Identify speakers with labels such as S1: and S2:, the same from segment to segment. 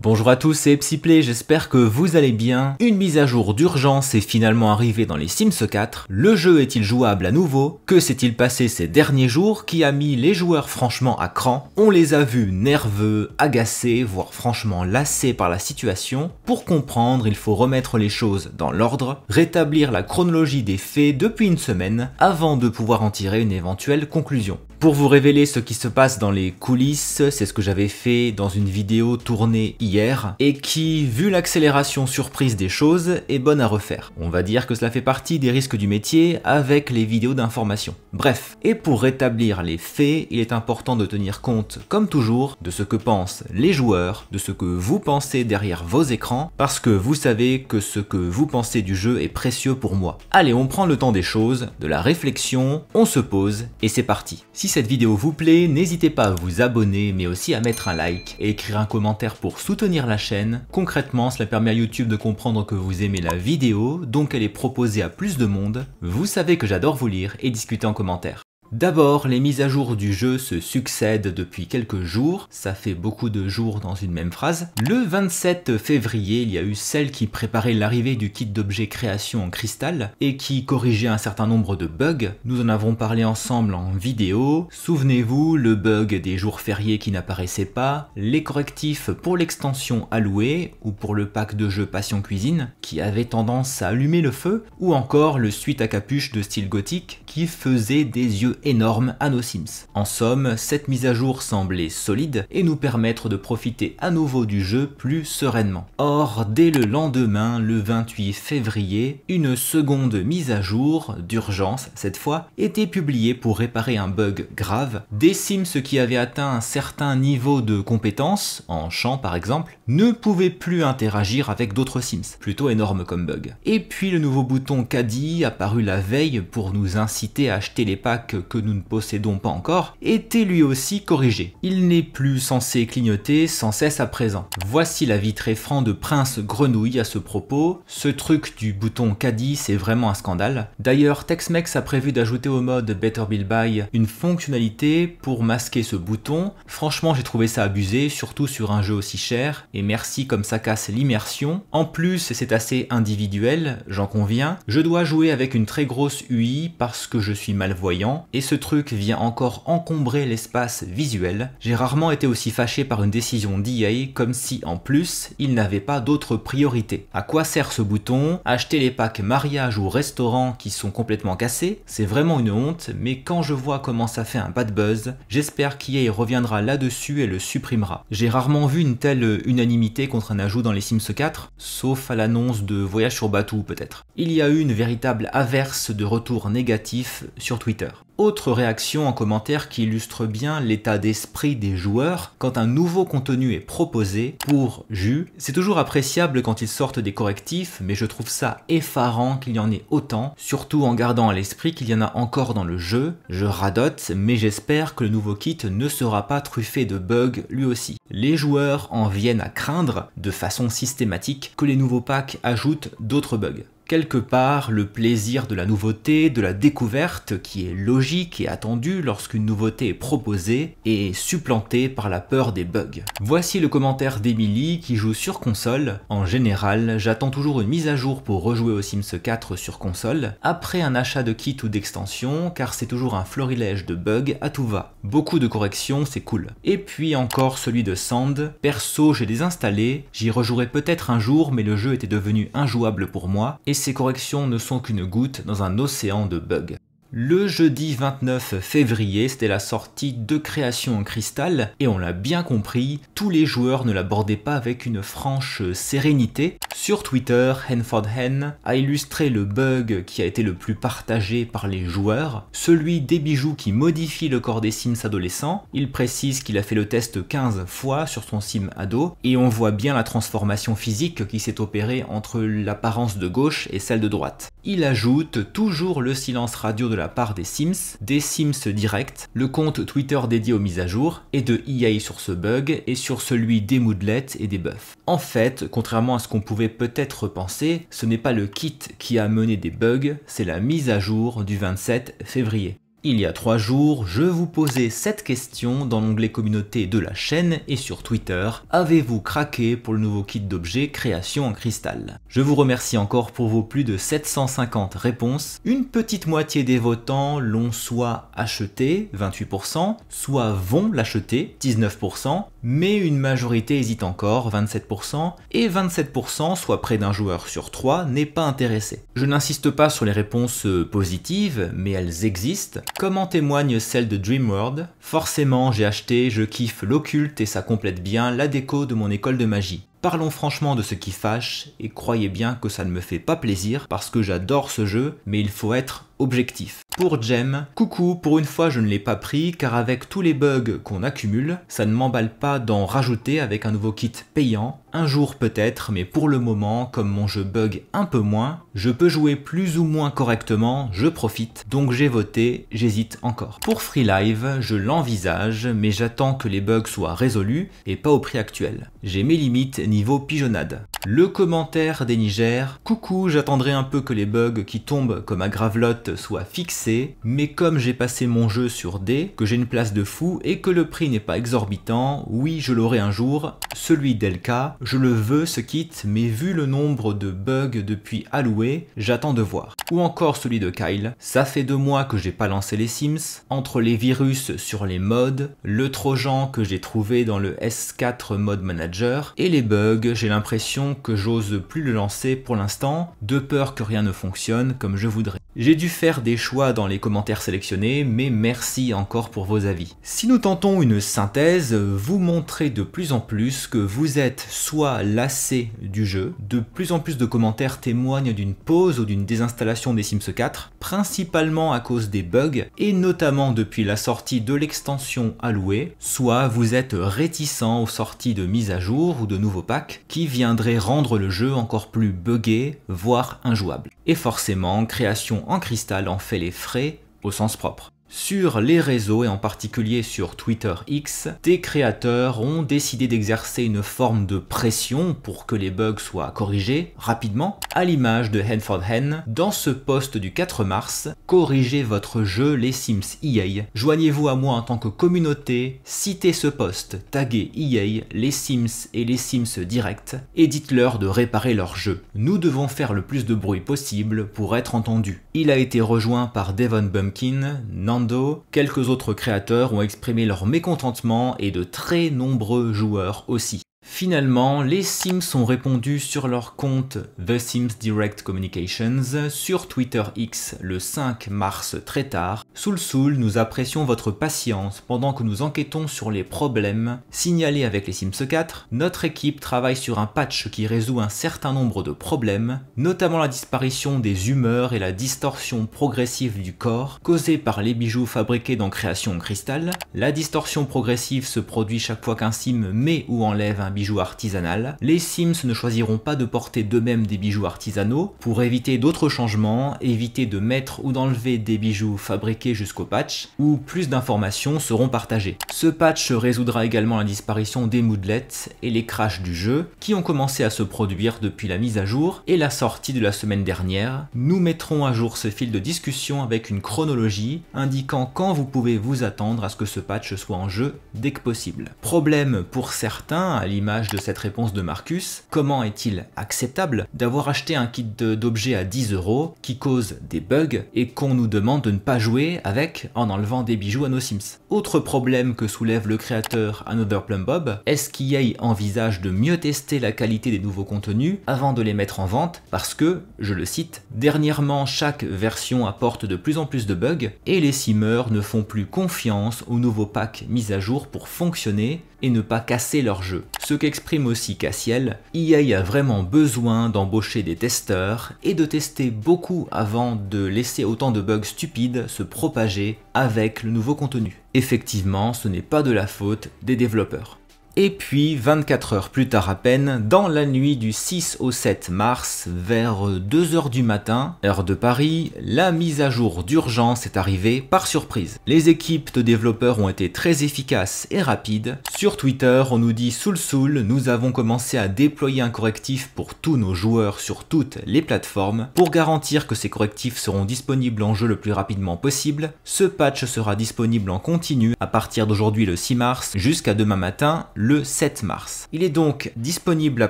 S1: Bonjour à tous, c'est Psyplay, j'espère que vous allez bien. Une mise à jour d'urgence est finalement arrivée dans les Sims 4. Le jeu est-il jouable à nouveau? Que s'est-il passé ces derniers jours qui a mis les joueurs franchement à cran? On les a vus nerveux, agacés, voire franchement lassés par la situation. Pour comprendre, il faut remettre les choses dans l'ordre, rétablir la chronologie des faits depuis une semaine, avant de pouvoir en tirer une éventuelle conclusion. Pour vous révéler ce qui se passe dans les coulisses, c'est ce que j'avais fait dans une vidéo tournée hier, et qui, vu l'accélération surprise des choses, est bonne à refaire. On va dire que cela fait partie des risques du métier avec les vidéos d'information. Bref, et pour rétablir les faits, il est important de tenir compte, comme toujours, de ce que pensent les joueurs, de ce que vous pensez derrière vos écrans, parce que vous savez que ce que vous pensez du jeu est précieux pour moi. Allez, on prend le temps des choses, de la réflexion, on se pose, et c'est parti. Si cette vidéo vous plaît, n'hésitez pas à vous abonner, mais aussi à mettre un like et écrire un commentaire pour soutenir la chaîne. Concrètement, cela permet à YouTube de comprendre que vous aimez la vidéo, donc elle est proposée à plus de monde. Vous savez que j'adore vous lire et discuter en commentaire. D'abord, les mises à jour du jeu se succèdent depuis quelques jours, ça fait beaucoup de jours dans une même phrase. Le 27 février, il y a eu celle qui préparait l'arrivée du kit d'objets création en cristal et qui corrigeait un certain nombre de bugs. Nous en avons parlé ensemble en vidéo. Souvenez-vous, le bug des jours fériés qui n'apparaissaient pas, les correctifs pour l'extension allouée ou pour le pack de jeu Passion Cuisine qui avait tendance à allumer le feu, ou encore le suite à capuche de style gothique qui faisait des yeux énorme à nos Sims. En somme, cette mise à jour semblait solide et nous permettre de profiter à nouveau du jeu plus sereinement. Or, dès le lendemain, le 28 février, une seconde mise à jour, d'urgence cette fois, était publiée pour réparer un bug grave. Des Sims qui avaient atteint un certain niveau de compétence, en chant par exemple, ne pouvaient plus interagir avec d'autres Sims. Plutôt énorme comme bug. Et puis le nouveau bouton caddie, apparu la veille pour nous inciter à acheter les packs que nous ne possédons pas encore, était lui aussi corrigé. Il n'est plus censé clignoter sans cesse à présent. Voici l'avis très franc de Prince Grenouille à ce propos. Ce truc du bouton caddie, c'est vraiment un scandale. D'ailleurs, Tex-Mex a prévu d'ajouter au mode Better Build Buy une fonctionnalité pour masquer ce bouton. Franchement, j'ai trouvé ça abusé, surtout sur un jeu aussi cher, et merci comme ça casse l'immersion. En plus, c'est assez individuel, j'en conviens. Je dois jouer avec une très grosse UI parce que je suis malvoyant, et ce truc vient encore encombrer l'espace visuel. J'ai rarement été aussi fâché par une décision d'EA, comme si en plus, il n'avait pas d'autres priorités. À quoi sert ce bouton? Acheter les packs mariage ou restaurant qui sont complètement cassés? C'est vraiment une honte, mais quand je vois comment ça fait un bad buzz, j'espère qu'EA reviendra là-dessus et le supprimera. J'ai rarement vu une telle unanimité contre un ajout dans les Sims 4, sauf à l'annonce de Voyage sur Batuu peut-être. Il y a eu une véritable averse de retours négatifs sur Twitter. Autre réaction en commentaire qui illustre bien l'état d'esprit des joueurs quand un nouveau contenu est proposé pour Jus. C'est toujours appréciable quand ils sortent des correctifs, mais je trouve ça effarant qu'il y en ait autant, surtout en gardant à l'esprit qu'il y en a encore dans le jeu. Je radote, mais j'espère que le nouveau kit ne sera pas truffé de bugs lui aussi. Les joueurs en viennent à craindre, de façon systématique, que les nouveaux packs ajoutent d'autres bugs. Quelque part, le plaisir de la nouveauté, de la découverte, qui est logique et attendue lorsqu'une nouveauté est proposée, est supplanté par la peur des bugs. Voici le commentaire d'Emily qui joue sur console. En général, j'attends toujours une mise à jour pour rejouer aux Sims 4 sur console, après un achat de kit ou d'extension, car c'est toujours un florilège de bugs à tout va. Beaucoup de corrections, c'est cool. Et puis encore celui de Sand. Perso, j'ai désinstallé, j'y rejouerai peut-être un jour, mais le jeu était devenu injouable pour moi, et ces corrections ne sont qu'une goutte dans un océan de bugs. Le jeudi 29 février, c'était la sortie de Création en Cristal, et on l'a bien compris, tous les joueurs ne l'abordaient pas avec une franche sérénité. Sur Twitter, HenfordHen a illustré le bug qui a été le plus partagé par les joueurs, celui des bijoux qui modifient le corps des Sims adolescents. Il précise qu'il a fait le test 15 fois sur son Sim ado, et on voit bien la transformation physique qui s'est opérée entre l'apparence de gauche et celle de droite. Il ajoute toujours le silence radio de la part des Sims Direct, le compte Twitter dédié aux mises à jour, et de EA sur ce bug et sur celui des moodlets et des buffs. En fait, contrairement à ce qu'on pouvait peut-être penser, ce n'est pas le kit qui a mené des bugs, c'est la mise à jour du 27 février. Il y a 3 jours, je vous posais cette question dans l'onglet communauté de la chaîne et sur Twitter. Avez-vous craqué pour le nouveau kit d'objets création en cristal? Je vous remercie encore pour vos plus de 750 réponses. Une petite moitié des votants l'ont soit acheté, 28%, soit vont l'acheter, 19%, mais une majorité hésite encore, 27%, et 27%, soit près d'un joueur sur 3, n'est pas intéressé. Je n'insiste pas sur les réponses positives, mais elles existent, comme en témoigne celle de Dreamworld. Forcément, j'ai acheté, je kiffe l'occulte et ça complète bien la déco de mon école de magie. Parlons franchement de ce qui fâche, et croyez bien que ça ne me fait pas plaisir parce que j'adore ce jeu, mais il faut être objectif. Pour Gem, coucou, pour une fois je ne l'ai pas pris car avec tous les bugs qu'on accumule, ça ne m'emballe pas d'en rajouter avec un nouveau kit payant. Un jour peut-être, mais pour le moment, comme mon jeu bug un peu moins, je peux jouer plus ou moins correctement, je profite, donc j'ai voté, j'hésite encore. Pour Free Live, je l'envisage, mais j'attends que les bugs soient résolus et pas au prix actuel. J'ai mes limites niveau pigeonnade. Le commentaire des Niger, coucou, j'attendrai un peu que les bugs qui tombent comme à Gravelotte soient fixés, mais comme j'ai passé mon jeu sur D, que j'ai une place de fou et que le prix n'est pas exorbitant, oui je l'aurai un jour, celui d'Elka, je le veux ce kit, mais vu le nombre de bugs depuis alloué, j'attends de voir. Ou encore celui de Kyle, ça fait 2 mois que j'ai pas lancé les Sims, entre les virus sur les mods, le trojan que j'ai trouvé dans le S4 Mod Manager, et les bugs, j'ai l'impression que j'ose plus le lancer pour l'instant, de peur que rien ne fonctionne comme je voudrais. J'ai dû faire des choix dans les commentaires sélectionnés, mais merci encore pour vos avis. Si nous tentons une synthèse, vous montrez de plus en plus que vous êtes soit lassé du jeu, de plus en plus de commentaires témoignent d'une pause ou d'une désinstallation des Sims 4, principalement à cause des bugs, et notamment depuis la sortie de l'extension allouée, soit vous êtes réticent aux sorties de mises à jour ou de nouveaux packs qui viendraient rendre le jeu encore plus buggé, voire injouable. Et forcément, création en cristal en fait les frais au sens propre. Sur les réseaux et en particulier sur Twitter X, des créateurs ont décidé d'exercer une forme de pression pour que les bugs soient corrigés rapidement, à l'image de Hen4Hen dans ce post du 4 mars, corrigez votre jeu les Sims EA. Joignez-vous à moi en tant que communauté, citez ce post, taguez EA, les Sims et les Sims Direct et dites-leur de réparer leur jeu. Nous devons faire le plus de bruit possible pour être entendus. Il a été rejoint par Devon Bumpkin, Nando, quelques autres créateurs ont exprimé leur mécontentement et de très nombreux joueurs aussi. Finalement, les Sims ont répondu sur leur compte The Sims Direct Communications sur Twitter X le 5 mars très tard. Soul, nous apprécions votre patience pendant que nous enquêtons sur les problèmes signalés avec les Sims 4. Notre équipe travaille sur un patch qui résout un certain nombre de problèmes, notamment la disparition des humeurs et la distorsion progressive du corps causée par les bijoux fabriqués dans Création Cristal. La distorsion progressive se produit chaque fois qu'un Sim met ou enlève un bijou artisanal. Les Sims ne choisiront pas de porter d'eux-mêmes des bijoux artisanaux pour éviter d'autres changements, éviter de mettre ou d'enlever des bijoux fabriqués jusqu'au patch, où plus d'informations seront partagées. Ce patch résoudra également la disparition des moodlets et les crashs du jeu qui ont commencé à se produire depuis la mise à jour et la sortie de la semaine dernière. Nous mettrons à jour ce fil de discussion avec une chronologie indiquant quand vous pouvez vous attendre à ce que ce patch soit en jeu dès que possible. Problème pour certains, à l'image de cette réponse de Marcus, comment est-il acceptable d'avoir acheté un kit d'objets à 10 € qui cause des bugs et qu'on nous demande de ne pas jouer avec en enlevant des bijoux à nos Sims? Autre problème que soulève le créateur Another Plum Bob, est-ce qu'EA envisage de mieux tester la qualité des nouveaux contenus avant de les mettre en vente parce que, je le cite, dernièrement chaque version apporte de plus en plus de bugs et les simmers ne font plus confiance aux nouveaux packs mis à jour pour fonctionner et ne pas casser leur jeu. Ce qu'exprime aussi Cassiel, EA a vraiment besoin d'embaucher des testeurs et de tester beaucoup avant de laisser autant de bugs stupides se propager avec le nouveau contenu. Effectivement, ce n'est pas de la faute des développeurs. Et puis 24 heures plus tard à peine, dans la nuit du 6 au 7 mars, vers 2 heures du matin, heure de Paris, la mise à jour d'urgence est arrivée par surprise. Les équipes de développeurs ont été très efficaces et rapides. Sur Twitter, on nous dit soul, nous avons commencé à déployer un correctif pour tous nos joueurs sur toutes les plateformes. Pour garantir que ces correctifs seront disponibles en jeu le plus rapidement possible, ce patch sera disponible en continu à partir d'aujourd'hui le 6 mars jusqu'à demain matin le 7 mars. Il est donc disponible a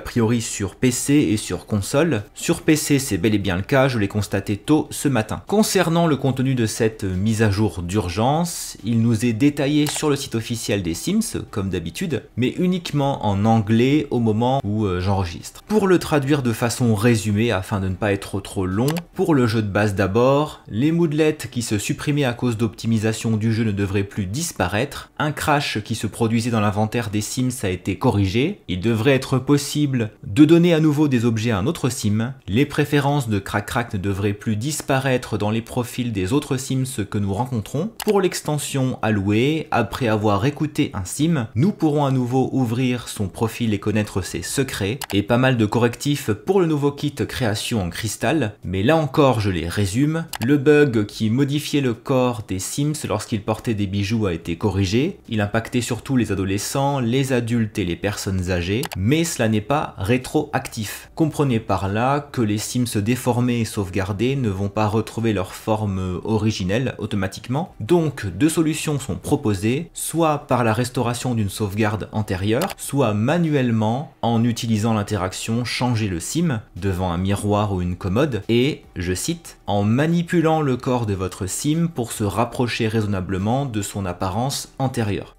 S1: priori sur PC et sur console. Sur PC c'est bel et bien le cas, je l'ai constaté tôt ce matin. Concernant le contenu de cette mise à jour d'urgence, il nous est détaillé sur le site officiel des Sims comme d'habitude, mais uniquement en anglais au moment où j'enregistre. Pour le traduire de façon résumée afin de ne pas être trop long, pour le jeu de base d'abord, les moodlets qui se supprimaient à cause d'optimisation du jeu ne devraient plus disparaître, un crash qui se produisait dans l'inventaire des Sims a été corrigé, il devrait être possible de donner à nouveau des objets à un autre sim, les préférences de Crac ne devraient plus disparaître dans les profils des autres Sims que nous rencontrons. Pour l'extension allouée, après avoir écouté un sim, nous pourrons à nouveau ouvrir son profil et connaître ses secrets, et pas mal de correctifs pour le nouveau kit création en cristal, mais là encore je les résume, le bug qui modifiait le corps des Sims lorsqu'ils portaient des bijoux a été corrigé, il impactait surtout les adolescents, les adultes et les personnes âgées, mais cela n'est pas rétroactif. Comprenez par là que les Sims déformés et sauvegardés ne vont pas retrouver leur forme originelle automatiquement, donc deux solutions sont proposées, soit par la restauration d'une sauvegarde antérieure, soit manuellement en utilisant l'interaction changer le sim devant un miroir ou une commode et, je cite, en manipulant le corps de votre sim pour se rapprocher raisonnablement de son apparence antérieure.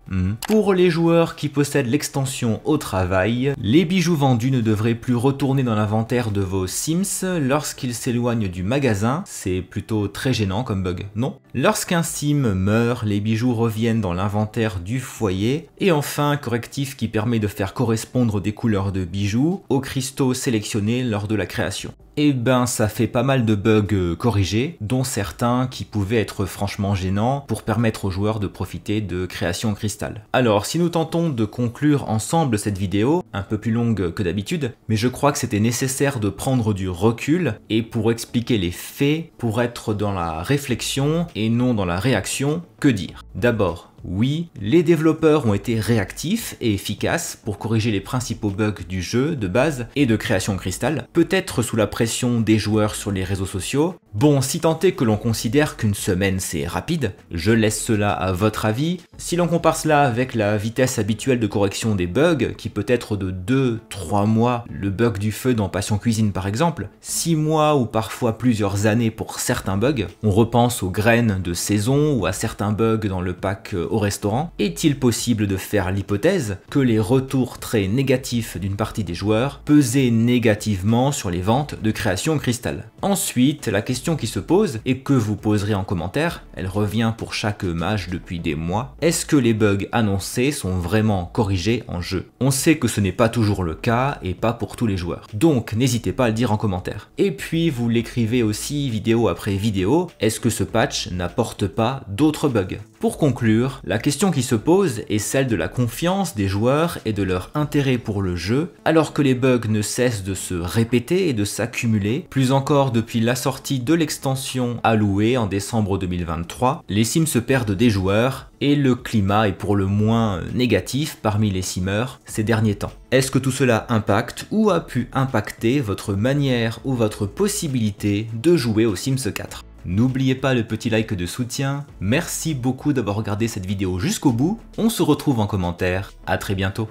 S1: Pour les joueurs qui possèdent l'extension au travail, les bijoux vendus ne devraient plus retourner dans l'inventaire de vos Sims lorsqu'ils s'éloignent du magasin, c'est plutôt très gênant comme bug, non? Lorsqu'un sim meurt, les bijoux reviennent dans l'inventaire du foyer, et enfin correctif qui permet de faire correspondre des couleurs de bijoux aux cristaux sélectionnés lors de la création. Et ben ça fait pas mal de bugs corrigés, dont certains qui pouvaient être franchement gênants pour permettre aux joueurs de profiter de création cristal. Alors si nous tentons de conclure ensemble cette vidéo, un peu plus longue que d'habitude, mais je crois que c'était nécessaire de prendre du recul et pour expliquer les faits, pour être dans la réflexion et non dans la réaction, que dire? D'abord, oui, les développeurs ont été réactifs et efficaces pour corriger les principaux bugs du jeu de base et de création cristal, peut-être sous la pression des joueurs sur les réseaux sociaux. Bon, si tant est que l'on considère qu'une semaine c'est rapide, je laisse cela à votre avis. Si l'on compare cela avec la vitesse habituelle de correction des bugs, qui peut être de 2-3 mois, le bug du feu dans Passion Cuisine par exemple, 6 mois ou parfois plusieurs années pour certains bugs, on repense aux graines de saison ou à certains bugs dans le pack au restaurant, est-il possible de faire l'hypothèse que les retours très négatifs d'une partie des joueurs pesaient négativement sur les ventes de création cristal? Ensuite, la question qui se pose, et que vous poserez en commentaire, elle revient pour chaque mage depuis des mois, est-ce que les bugs annoncés sont vraiment corrigés en jeu? On sait que ce n'est pas toujours le cas, et pas pour tous les joueurs. Donc n'hésitez pas à le dire en commentaire. Et puis vous l'écrivez aussi vidéo après vidéo, est-ce que ce patch n'apporte pas d'autres bugs? Pour conclure, la question qui se pose est celle de la confiance des joueurs et de leur intérêt pour le jeu, alors que les bugs ne cessent de se répéter et de s'accumuler, plus encore depuis la sortie de l'extension allouée en décembre 2023, les Sims perdent des joueurs et le climat est pour le moins négatif parmi les simmers ces derniers temps. Est-ce que tout cela impacte ou a pu impacter votre manière ou votre possibilité de jouer aux Sims 4? N'oubliez pas le petit like de soutien, merci beaucoup d'avoir regardé cette vidéo jusqu'au bout, on se retrouve en commentaire, à très bientôt.